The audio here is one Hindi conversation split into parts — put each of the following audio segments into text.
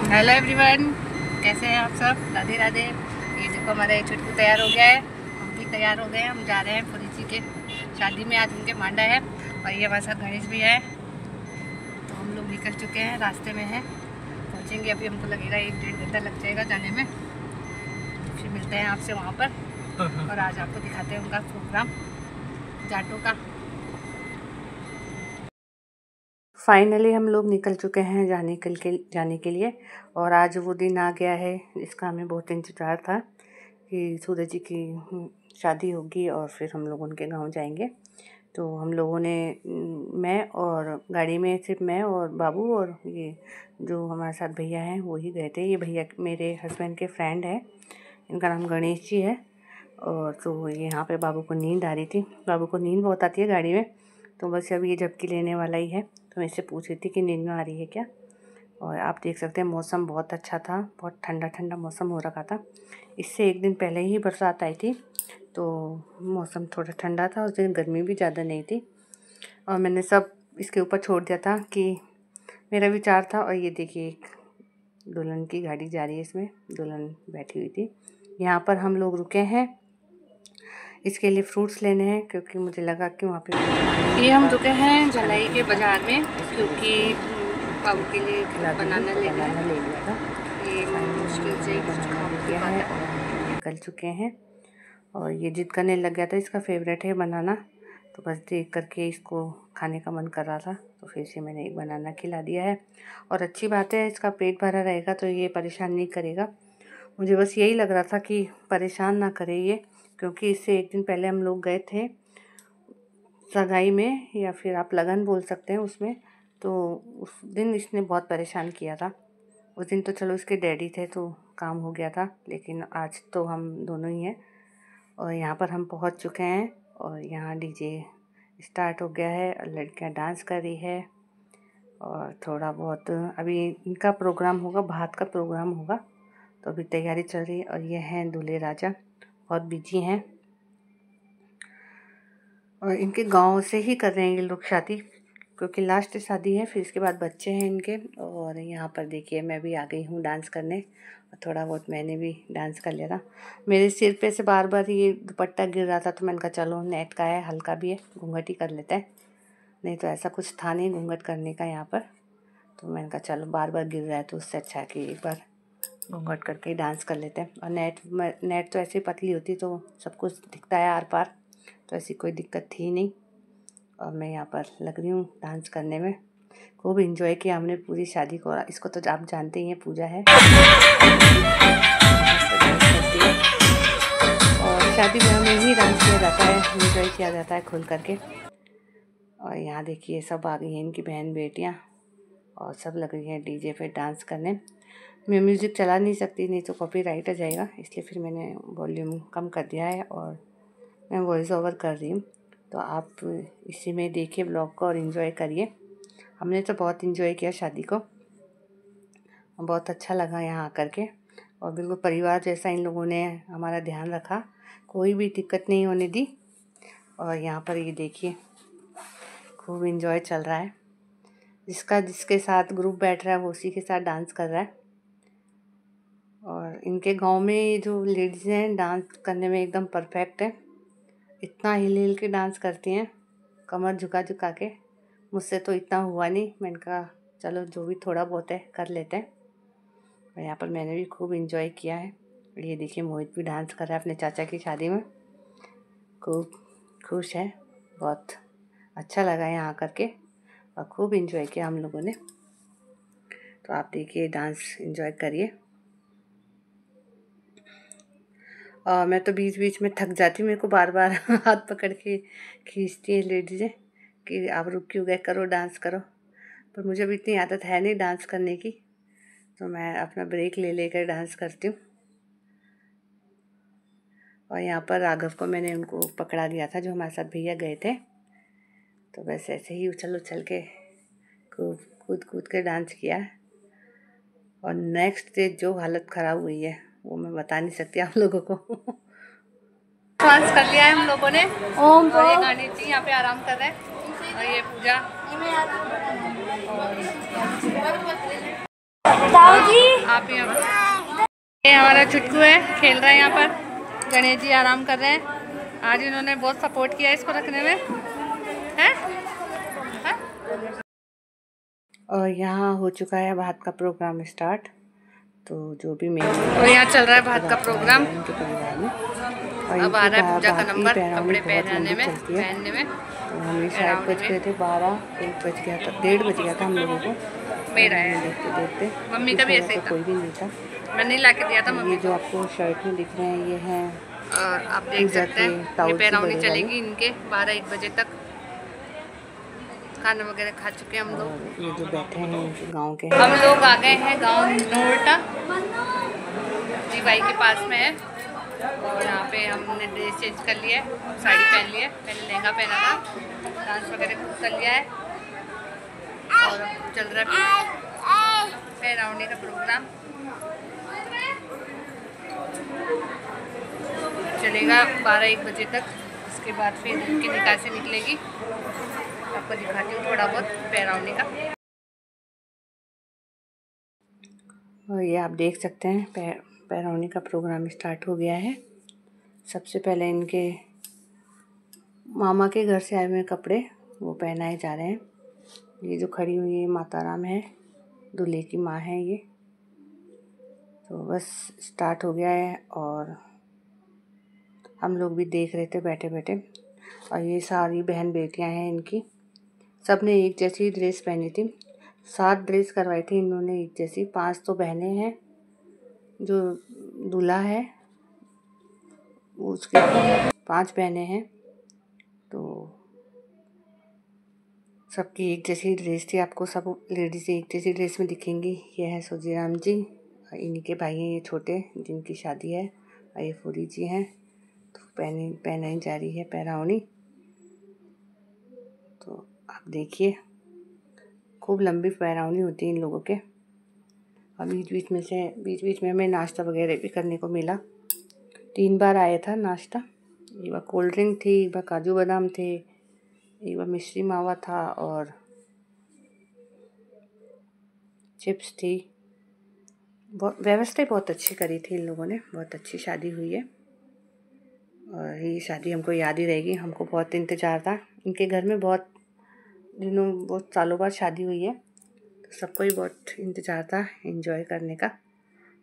हेलो एवरीवन, कैसे हैं आप सब। राधे राधे। ये देखो हमारा छुटकू तैयार हो गया है, हम भी तैयार हो गए हैं। हम जा रहे हैं फुरी जी के शादी में। आज उनके मांडा है और ये हमारे साथ गणेश भी है। तो हम लोग निकल चुके हैं, रास्ते में हैं, पहुँचेंगे अभी। हमको लगेगा 1-1.5 घंटा लग जाएगा जाने में। फिर मिलते हैं आपसे वहाँ पर और आज आपको दिखाते हैं उनका प्रोग्राम जाटों का। फाइनली हम लोग निकल चुके हैं जाने के लिए। और आज वो दिन आ गया है जिसका हमें बहुत इंतज़ार था कि सूरज जी की शादी होगी और फिर हम लोग उनके गांव जाएंगे। तो हम लोगों ने मैं और गाड़ी में सिर्फ मैं और बाबू और ये जो हमारे साथ भैया हैं वो ही गए थे। ये भैया मेरे हस्बैंड के फ्रेंड है, इनका नाम गणेश जी है। और तो यहाँ पे बाबू को नींद आ रही थी। बाबू को नींद बहुत आती है गाड़ी में, तो बस अभी ये झपकी लेने वाला ही है। तो मैं इससे पूछ रही थी कि नींद में आ रही है क्या। और आप देख सकते हैं मौसम बहुत अच्छा था, बहुत ठंडा ठंडा मौसम हो रखा था। इससे एक दिन पहले ही बरसात आई थी, तो मौसम थोड़ा ठंडा था। उस दिन गर्मी भी ज़्यादा नहीं थी। और मैंने सब इसके ऊपर छोड़ दिया था कि मेरा विचार था। और ये देखिए एक दुल्हन की गाड़ी जा रही है, इसमें दुल्हन बैठी हुई थी। यहाँ पर हम लोग रुके हैं इसके लिए फ्रूट्स लेने हैं, क्योंकि मुझे लगा कि वहाँ पे ये हम रुके हैं जलाई के बाज़ार में, क्योंकि बाबू के लिए बनाना ले लिया था। ये मुश्किल से गया है और निकल चुके हैं। और ये जिद करने लग गया था, इसका फेवरेट है बनाना। तो बस देख करके इसको खाने का मन कर रहा था, तो फिर से मैंने एक बनाना खिला दिया है। और अच्छी बात है, इसका पेट भरा रहेगा तो ये परेशान नहीं करेगा। मुझे बस यही लग रहा था कि परेशान ना करे ये, क्योंकि इससे एक दिन पहले हम लोग गए थे सगाई में, या फिर आप लगन बोल सकते हैं उसमें। तो उस दिन इसने बहुत परेशान किया था। उस दिन तो चलो इसके डैडी थे तो काम हो गया था, लेकिन आज तो हम दोनों ही हैं। और यहाँ पर हम पहुँच चुके हैं और यहाँ डीजे स्टार्ट हो गया है और लड़कियाँ डांस कर रही है। और थोड़ा बहुत अभी इनका प्रोग्राम होगा, भात का प्रोग्राम होगा, तो अभी तैयारी चल रही है। और ये हैं दूल्हे राजा, बहुत बिजी हैं। और इनके गांव से ही कर रहे हैं ये लोग शादी, क्योंकि लास्ट शादी है, फिर इसके बाद बच्चे हैं इनके। और यहाँ पर देखिए मैं भी आ गई हूँ डांस करने, और थोड़ा बहुत मैंने भी डांस कर लिया था। मेरे सिर पे से बार बार ये दुपट्टा गिर रहा था, तो मैंने कहा चलो नेट का है, हल्का भी है, घूंघट ही कर लेते हैं। नहीं तो ऐसा कुछ था नहीं घूंघट करने का यहाँ पर। तो मैंने कहा चलो बार बार गिर रहा है तो उससे अच्छा है कि एक बार घूंघट करके ही डांस कर लेते हैं। और नेट तो ऐसे पतली होती तो सब कुछ दिखता है आर पार, तो ऐसी कोई दिक्कत थी नहीं। और मैं यहाँ पर लग रही हूँ डांस करने में। खूब इंजॉय किया हमने पूरी शादी को। इसको तो आप जानते ही हैं, पूजा है। और शादी ब्याह में ही डांस किया जाता है, इंजॉय किया जाता है खुल करके। और यहाँ देखिए सब आ गई हैं इनकी बहन बेटियाँ, और सब लग रही हैं डीजे पे डांस करने। मैं म्यूज़िक चला नहीं सकती, नहीं तो कॉपीराइट आ जाएगा, इसलिए फिर मैंने वॉल्यूम कम कर दिया है और मैं वॉइस ओवर कर रही हूँ। तो आप इसी में देखिए ब्लॉग को और इन्जॉय करिए। हमने तो बहुत इन्जॉय किया शादी को, बहुत अच्छा लगा यहाँ आकर के। और बिल्कुल परिवार जैसा इन लोगों ने हमारा ध्यान रखा, कोई भी दिक्कत नहीं होने दी। और यहाँ पर ये देखिए खूब इन्जॉय चल रहा है। जिसके साथ ग्रुप बैठ रहा है वो उसी के साथ डांस कर रहा है। और इनके गांव में जो लेडीज़ हैं डांस करने में एकदम परफेक्ट है, इतना हिल हिल के डांस करती हैं, कमर झुका झुका के। मुझसे तो इतना हुआ नहीं, मैंने कहा चलो जो भी थोड़ा बहुत है कर लेते हैं। और यहाँ पर मैंने भी खूब इन्जॉय किया है। ये देखिए मोहित भी डांस कर रहा है अपने चाचा की शादी में, खूब खुश है। बहुत अच्छा लगा यहाँ आकर के और खूब इन्जॉय किया हम लोगों ने। तो आप देखिए डांस इन्जॉय करिए। और मैं तो बीच बीच में थक जाती हूँ, मेरे को बार बार हाथ पकड़ के खींचती है लेडीज़ें कि आप रुक क्यों गए, करो डांस करो। पर मुझे भी इतनी आदत है नहीं डांस करने की, तो मैं अपना ब्रेक ले लेकर डांस करती हूँ। और यहाँ पर राघव को मैंने उनको पकड़ा दिया था जो हमारे साथ भैया गए थे, तो बस ऐसे ही उछल उछल के खूब कूद कूद के डांस किया। और नेक्स्ट डे जो हालत ख़राब हुई है वो मैं बता नहीं सकती आप लोगों को। डांस कर लिया है हम लोगों ने। और ये गानी थी यहाँ पे आराम कर रहे हैं। और ये पूजा दाऊ जी आप ये हमारा चुटकू है, खेल रहा है यहाँ पर। गणेश जी आराम कर रहे हैं। आज इन्होंने बहुत सपोर्ट किया इसको रखने में, है? और यहाँ हो चुका है भात का प्रोग्राम स्टार्ट। तो जो भी मेन तो यहाँ चल रहा है भात का प्रोग्राम इनके परिवार में। और अब आ रहा है पूजा का नंबर कपड़े पहनाने में, पहनने में। तो हमें शायद बज गए थे 12, 1 बज गया था, 1:30 बज गया था हम लोगों को मेरा है देखते देखते। मम्मी का भी ऐसे ही था, कोई भी नहीं था, मैंने ही ला के दिया था मम्मी। ये जो आपको शर्ट में दिख रहे हैं ये हैं, और आप देख सकते हैं ये पैराउनी चलेगी इनके 12-1 बजे तक। खाना वगैरह खा चुके हैं हम लोग। ये जो बैठे हैं गांव के, हम लोग आ गए हैं गांव नोरटा जी भाई के पास में है। और यहाँ पे हमने ड्रेस चेंज कर लिया है, साड़ी पहन लिया है, पहले लहंगा पहना था, डांस वगैरह खूब कर लिया है। और अब चल रहा है पैराउनी का प्रोग्राम, चलेगा 12-1 बजे तक। उसके बाद फिर उनकी निकासी निकलेगी, आपको दिखाती हूँ थोड़ा बहुत पैराउनी का। और ये आप देख सकते हैं पैराउनी का प्रोग्राम स्टार्ट हो गया है। सबसे पहले इनके मामा के घर से आए हुए कपड़े वो पहनाए जा रहे हैं। ये जो खड़ी हुई है माता राम है, दूल्हे की माँ है ये। तो बस स्टार्ट हो गया है और हम लोग भी देख रहे थे बैठे बैठे। और ये सारी बहन बेटियां हैं इनकी, सब ने एक जैसी ड्रेस पहनी थी। 7 ड्रेस करवाई थी इन्होंने एक जैसी। 5 तो बहनें हैं, जो दूल्हा है उसके 5 बहनें हैं। तो सबकी एक जैसी ड्रेस थी, आपको सब लेडीज़ एक जैसी ड्रेस में दिखेंगी। ये है सोजीराम जी, इन्हीं के भाई हैं ये छोटे जिनकी शादी है, और ये फूरी जी हैं। तो पहनाई जा रही है पैराउनी। तो आप देखिए खूब लंबी पैराउनी होती है इन लोगों के। और बीच बीच में हमें नाश्ता वगैरह भी करने को मिला। 3 बार आया था नाश्ता। एक बार कोल्ड ड्रिंक थी, एक बार काजू बादाम थे, एक बार मिश्री मावा था और चिप्स थी। व्यवस्था बहुत अच्छी करी थी इन लोगों ने, बहुत अच्छी शादी हुई है। और ये शादी हमको याद ही रहेगी, हमको बहुत इंतज़ार था। इनके घर में बहुत सालों बाद शादी हुई है, तो सबको ही बहुत इंतज़ार था एंजॉय करने का।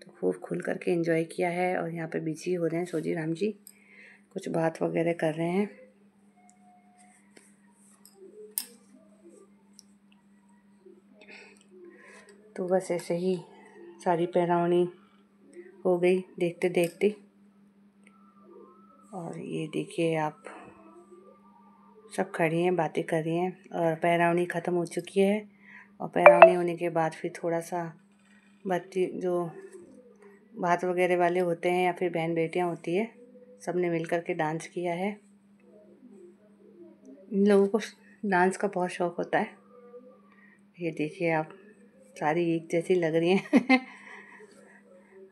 तो खूब खुल करके एंजॉय किया है। और यहाँ पे बिजी हो रहे हैं सोजी राम जी, कुछ बात वगैरह कर रहे हैं। तो बस ऐसे ही सारी पैराउनी हो गई देखते देखते। और ये देखिए आप सब खड़ी हैं बातें कर रही हैं। और पैराउनी ख़त्म हो चुकी है। और पैराउनी होने के बाद फिर थोड़ा सा बच्ची जो भात वगैरह वाले होते हैं या फिर बहन बेटियां होती है, सब ने मिल कर के डांस किया है। इन लोगों को डांस का बहुत शौक़ होता है। ये देखिए आप सारी एक जैसी लग रही हैं।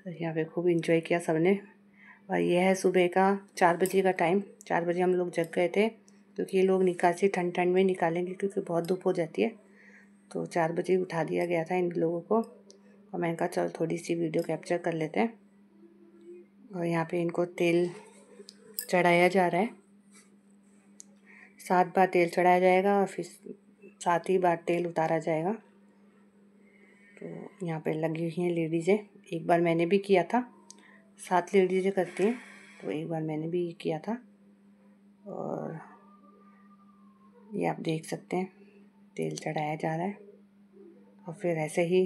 यहाँ पे खूब इंजॉय किया सबने। और यह है सुबह का 4 बजे का टाइम। 4 बजे हम लोग जग गए थे, क्योंकि ये लोग निकासी ठंड में निकालेंगे क्योंकि बहुत धूप हो जाती है। तो 4 बजे उठा दिया गया था इन लोगों को। और मैंने कहा चल थोड़ी सी वीडियो कैप्चर कर लेते हैं। और यहाँ पे इनको तेल चढ़ाया जा रहा है। 7 बार तेल चढ़ाया जाएगा और फिर 7 ही बार तेल उतारा जाएगा। तो यहाँ पे लगी हुई हैं लेडीज़ें। एक बार मैंने भी किया था, 7 लेडीज़ें करती हैं, तो एक बार मैंने भी किया था। और ये आप देख सकते हैं तेल चढ़ाया जा रहा है और फिर ऐसे ही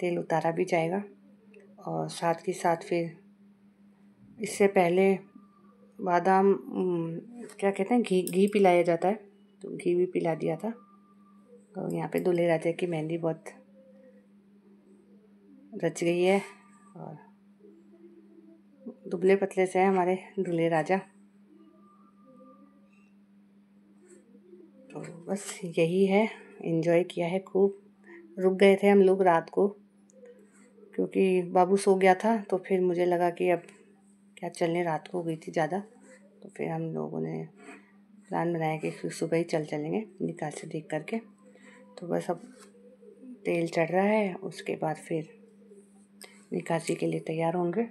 तेल उतारा भी जाएगा। और साथ के साथ फिर इससे पहले बादाम क्या कहते हैं घी पिलाया जाता है, तो घी भी पिला दिया था। तो यहाँ पे दूल्हे राजा की मेहंदी बहुत रच गई है। और दुबले पतले से हैं हमारे दूल्हे राजा। तो बस यही है, एंजॉय किया है खूब। रुक गए थे हम लोग रात को, क्योंकि बाबू सो गया था। तो फिर मुझे लगा कि अब क्या चलने, रात को हो गई थी ज़्यादा। तो फिर हम लोगों ने प्लान बनाया कि फिर सुबह ही चलेंगे निकासी देख करके। तो बस अब तेल चढ़ रहा है, उसके बाद फिर निकासी के लिए तैयार होंगे।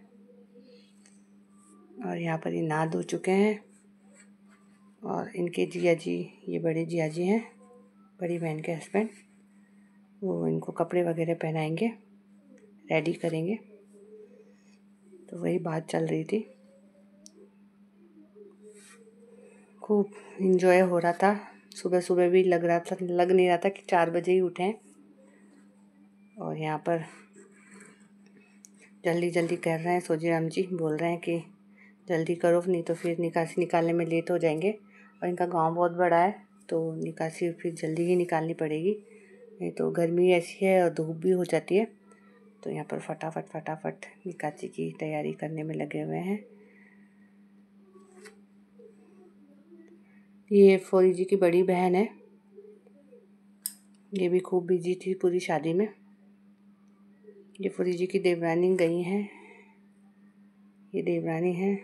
और यहाँ पर ये नहा धो चुके हैं और इनके जिया जी, ये बड़े जिया जी हैं, बड़ी बहन के हस्बैंड, वो इनको कपड़े वगैरह पहनाएंगे, रेडी करेंगे। तो वही बात चल रही थी। खूब इंजॉय हो रहा था। सुबह सुबह भी लग नहीं रहा था कि 4 बजे ही उठें। और यहाँ पर जल्दी जल्दी कर रहे हैं। सोजीराम जी बोल रहे हैं कि जल्दी करो, नहीं तो फिर निकासी निकालने में लेट हो जाएंगे। और इनका गांव बहुत बड़ा है, तो निकासी फिर जल्दी ही निकालनी पड़ेगी, नहीं तो गर्मी ऐसी है और धूप भी हो जाती है। तो यहाँ पर फटाफट निकासी की तैयारी करने में लगे हुए हैं। ये फौरी जी की बड़ी बहन है, ये भी खूब बिजी थी पूरी शादी में। ये फौरी जी की देवरानी गई हैं, ये देवरानी है।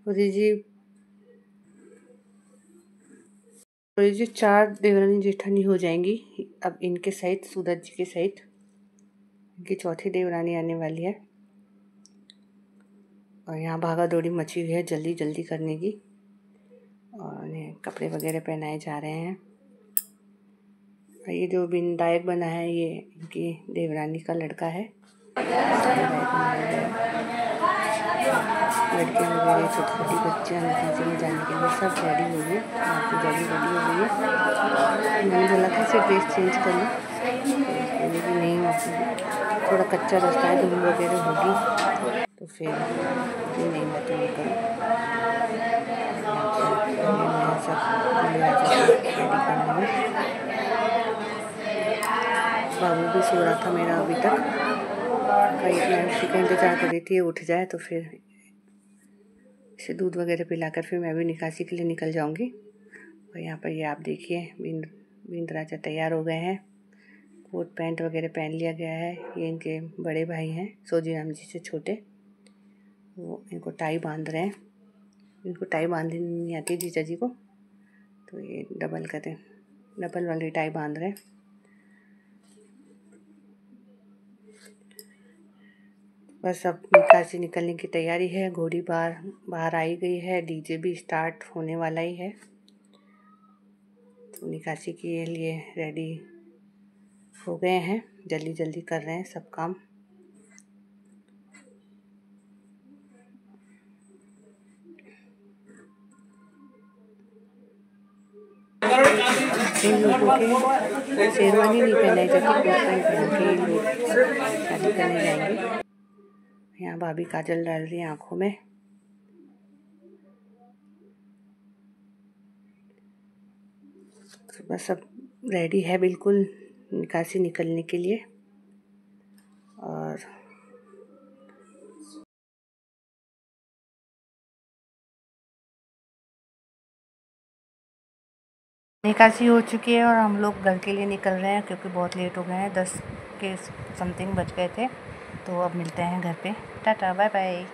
फौरी जी 4 देवरानी जेठानी हो जाएंगी अब इनके सहित, सूरज जी के सहित। इनकी चौथी देवरानी आने वाली है। और यहाँ भागा दौड़ी मची हुई है जल्दी जल्दी करने की। और इन्हें कपड़े वगैरह पहनाए जा रहे हैं। और ये जो विनायक बना है, ये इनकी देवरानी का लड़का है। लड़कियाँ वगैरह, छोटी छोटी बच्चियाँ निकासी में जाने के लिए सब रेडी हो गई। आपकी गाड़ी रेडी हो गई है। मैंने बोला था इसे ड्रेस चेंज कर लो, लेकिन नहीं, थोड़ा कच्चा रास्ता है, धूल वगैरह होगी, तो फिर नहीं मैं तो नहीं करूँ। सब रेडी करने में। बाबू भी सो रहा था मेरा अभी तक, कहीं मैं उसी का इंतज़ार कर रही थी उठ जाए तो फिर इसे दूध वगैरह पिलाकर फिर मैं भी निकासी के लिए निकल जाऊंगी। और यहाँ पर ये आप देखिए बिंद राजा तैयार हो गए हैं। कोट पैंट वगैरह पहन लिया गया है। ये इनके बड़े भाई हैं, सोजीराम जी से छोटे, वो इनको टाई बांध रहे हैं। इनको टाई बांधनी नहीं आती जीजा जी को, तो ये डबल वाली टाई बांध रहे हैं। बस अब निकासी निकलने की तैयारी है। घोड़ी बाहर आई गई है, डीजे भी स्टार्ट होने वाला ही है। तो निकासी के लिए रेडी हो गए हैं, जल्दी जल्दी कर रहे हैं सब काम। इन लोगों के शेरवानी नहीं पहनाई जाती, कोट पैंट पहन के लोग शादी करने जाएंगे। यहाँ भाभी काजल डाल रही है आँखों में। तो बस अब रेडी है बिल्कुल निकासी निकलने के लिए। और निकासी हो चुकी है और हम लोग घर के लिए निकल रहे हैं, क्योंकि बहुत लेट हो गए हैं, 10 के समथिंग बज गए थे। तो अब मिलते हैं घर पे। Tata bye bye.